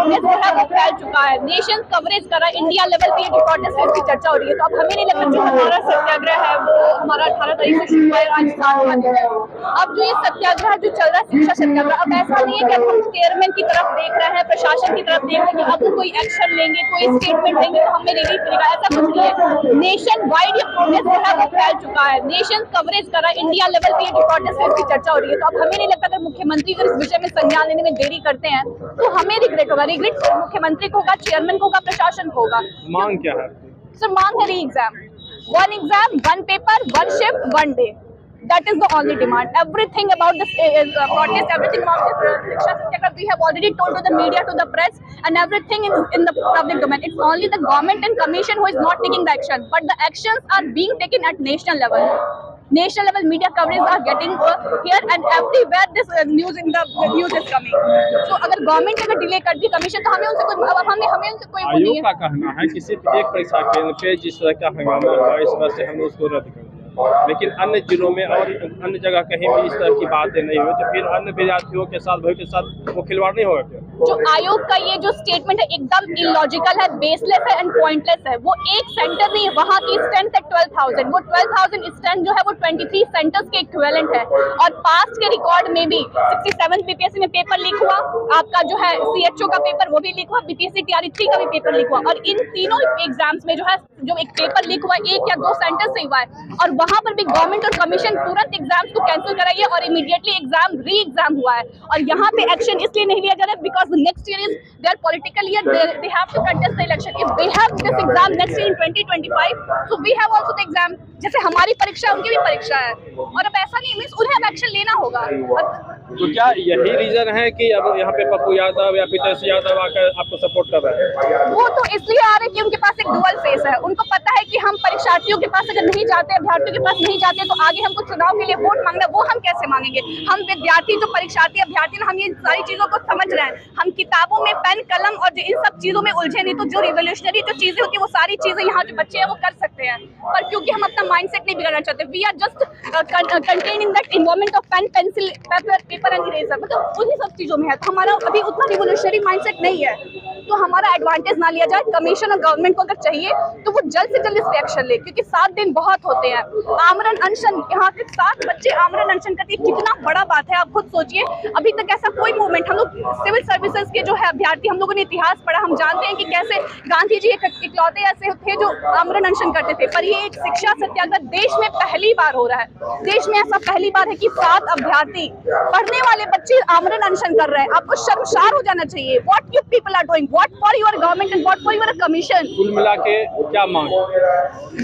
Protest जो है वो फैल चुका है, नेशन कवरेज करा, इंडिया लेवल पे ये प्रोटेस्ट की चर्चा हो रही है। तो अब हमें नहीं लगता जो हमारा सत्याग्रह है वो हमारा 18 तारीख से शुरू हुआ है, आज 7वां दिन है। अब जो ये सत्याग्रह जो चल रहा है शिक्षा सत्याग्रह, अब ऐसा नहीं है कि अब हम चेयरमैन की तरफ देख रहे हैं, प्रशासन की तरफ देख रहे हैं कि अब कोई एक्शन लेंगे, कोई स्टेटमेंट लेंगे तो हमें रिलीफ मिलेगा, ऐसा कुछ नहीं है। नेशन वाइड ये प्रोटेस्ट जो है वो फैल चुका है, नेशन कवरेज करा, इंडिया लेवल पे ये प्रोटेस्ट की चर्चा हो रही है। तो अब हमें नहीं लगता अगर मुख्यमंत्री अगर इस विषय में संज्ञान लेने में देरी करते हैं तो हमें रिग्रेट होगा। रिग्रेट मुख्यमंत्री को होगा, चेयरमैन को होगा, प्रशासन को होगा। मांग क्या है सर? मांग है री exam, one paper, one shift, one day. That is the only demand. Everything about this protest, everything about this Shiksha Satyagraha, we have already told to the media, to the press, and everything in the public domain. It's only the government and commission who is not taking the action, but the actions are being taken at national level. National level media coverage are getting here, and everywhere this news is coming. So अगर government अगर delay कर दी commission, तो हमें उनसे कोई हमें उनसे कोई आयोग का कहना है कि सिर्फ एक परीक्षा केंद्र पे जिस तरह का हंगामा हुआ इस वजह से हमने उसको रद्द कर दिया, लेकिन अन्य जिलों में और अन्य जगह कहीं भी इस तरह की बातें नहीं हुई, तो फिर अन्य विद्यार्थियों के साथ भविष्य के साथ वो खिलवाड़ नहीं होगा क्या? जो आयोग का ये जो स्टेटमेंट है एकदम इलॉजिकल है, बेसलेस है एंड पॉइंटलेस है। वो एक सेंटर नहीं है, वहाँ की स्ट्रेंथ है 12,000, वो 12,000 स्ट्रेंथ जो है वो 23 सेंटर्स के इक्विवेलेंट है। और पास्ट के रिकॉर्ड में भी 67 बीपीएससी में पेपर लीक हुआ, आपका जो है सीएचओ का पेपर वो भी लीक हुआ, बीपीएससी टीआरई 3 का भी पेपर लीक हुआ, और इन तीनों एग्जाम्स में जो है जो एक पेपर लीक हुआ 1 या 2 सेंटर से हुआ है, और वहाँ पर भी गवर्नमेंट और कमीशन तुरंत एग्जाम्स को कैंसिल कराई है और इमीडिएटली एग्जाम री एग्जाम हुआ है। और यहाँ पे एक्शन इसलिए नहीं लिया जा रहा है because next year is their political year, they have to contest the election. If they have this exam next year in 2025, so we have also the exam. जैसे हमारी परीक्षा उनकी भी परीक्षा है, और अब ऐसा नहीं मीन्स उन्हें अब एक्शन लेना होगा। तो क्या यही रीजन है कि अब यहाँ पे पप्पू यादव या तेजस्वी यादव आकर आपको सपोर्ट कर रहे हैं? वो तो इसलिए आ रहे हैं कि उनके पास एक डुअल फेस है। उनको पता है कि हम परीक्षार्थियों के पास अगर नहीं जाते, अभ्यर्थियों के पास नहीं जाते, तो आगे हमको चुनाव के लिए वोट मांगना वो हम कैसे मांगेंगे? हम विद्यार्थी जो परीक्षार्थी अभ्यर्थी हम ये सारी चीजों को समझ रहे हैं, हम किताबों में पेन कलम और इन सब चीजों में उलझे नहीं, तो जो रिवोल्यूशनरी जो चीजें होती है वो सारी चीजें यहाँ जो बच्चे हैं वो कर सकते हैं, पर क्योंकि हम अपना माइंडसेट नहीं बिगाड़ना चाहते, we are just contain in that environment of pen, pencil, paper and eraser, मतलब उन्हीं सब चीजों में है। तो हमारा अभी उतना रिवोल्यूशनरी माइंडसेट नहीं है, तो हमारा एडवांटेज ना लिया जाए। कमीशन और गवर्नमेंट को अगर चाहिए तो वो जल्द से जल्द इस पे एक्शन ले, क्योंकि 7 दिन बहुत होते हैं। आमरण अनशन, यहाँ के 7 बच्चे आमरण अनशन करते हैं, कितना बड़ा बात है, आप खुद सोचिए। अभी तक ऐसा कोई मूवमेंट, हम लोग सिविल सर्विसेज के जो है अभ्यर्थी, हम लोगों ने इतिहास पढ़ा, हम जानते हैं कि कैसे गांधी जी इकलौते ऐसे थे जो आमरण अनशन करते थे, पर ये एक शिक्षा सत्याग्रह देश में पहली बार हो रहा है। देश में ऐसा पहली बार है कि 7 अभ्यर्थी, पढ़ने वाले बच्चे आमरण अनशन कर रहे हैं। आपको शर्मसार हो जाना चाहिए। What you people are doing, what for your government and what for your commission. कुल मिला के क्या मांग?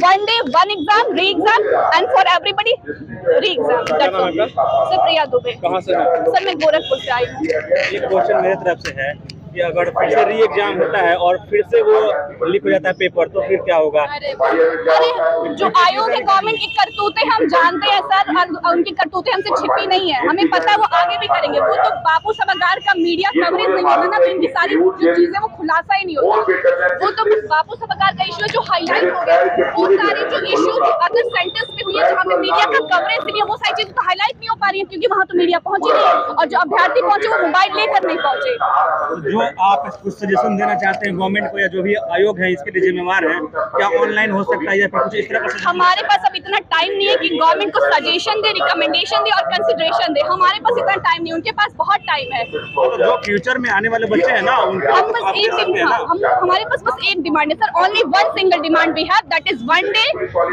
One day, one exam, re exam and for everybody re exam. Sir Priya Dubey. कहाँ से? सर मैं गोरखपुर से आई हूँ। एक क्वेश्चन मेरे तरफ से है कि अगर फिर से री एग्जाम होता है और फिर से वो लीक हो जाता है पेपर, तो फिर क्या होगा? अरे जो आयोग है, गवर्नमेंट की करतूतें हम जानते हैं सर, उनकी करतूतें हमसे छिपी नहीं है, हमें पता है वो आगे भी करेंगे। वो तो बापू सभागार का मीडिया कवरेज नहीं होता ना, तो इनकी सारी जो चीजें वो खुलासा ही नहीं होता। वो तो बापू सभागार का इश्यू जो हाईलाइट हो गया, वो सारी जो इश्यू जो अदर सेंटर्स पे हुई है, जहाँ पे मीडिया का कवरेज नहीं है, वो सारी चीजें तो हाईलाइट नहीं हो पा रही है, क्योंकि वहाँ तो मीडिया पहुंची नहीं, और जो अभ्यर्थी पहुंचे वो मोबाइल लेकर नहीं पहुंचे। आप कुछ सजेशन देना चाहते हैं गवर्नमेंट को, या जो भी आयोग है इसके लिए जिम्मेवार है, क्या ऑनलाइन हो सकता है या फिर कुछ इस तरह का? हमारे पास अब इतना टाइम नहीं है कि गवर्नमेंट को सजेशन दे, रिकमेंडेशन दे और कंसिडरेशन दे, हमारे पास इतना टाइम नहीं, उनके पास बहुत टाइम है। तो जो फ्यूचर में आने वाले बच्चे हैं ना, उनका हम बस हमारे पास बस एक डिमांड है sir, only one single demand we have, that is one day,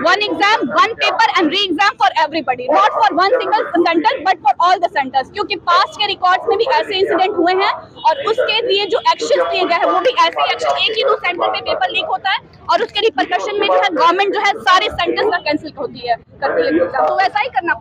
one exam, one paper and re exam for everybody, not for one single center but for all the centers, क्योंकि past के records में भी ऐसे incident हुए हैं, और उसके लिए जो एक्शन लिए गए हैं वो भी ऐसे एक्शन, 1 ही 2 सेंटर पे पेपर लीक होता है और उसके रिपरकशन में जो है गवर्नमेंट जो है सारे सेंटर्स का कैंसिल करती है, तो वैसा ही करना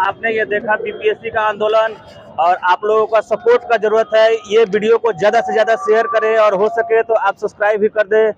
आपने ये देखा बीपीएससी का आंदोलन, और आप लोगों का सपोर्ट का जरूरत है। ये वीडियो को ज़्यादा से ज़्यादा शेयर करें और हो सके तो आप सब्सक्राइब भी कर दें।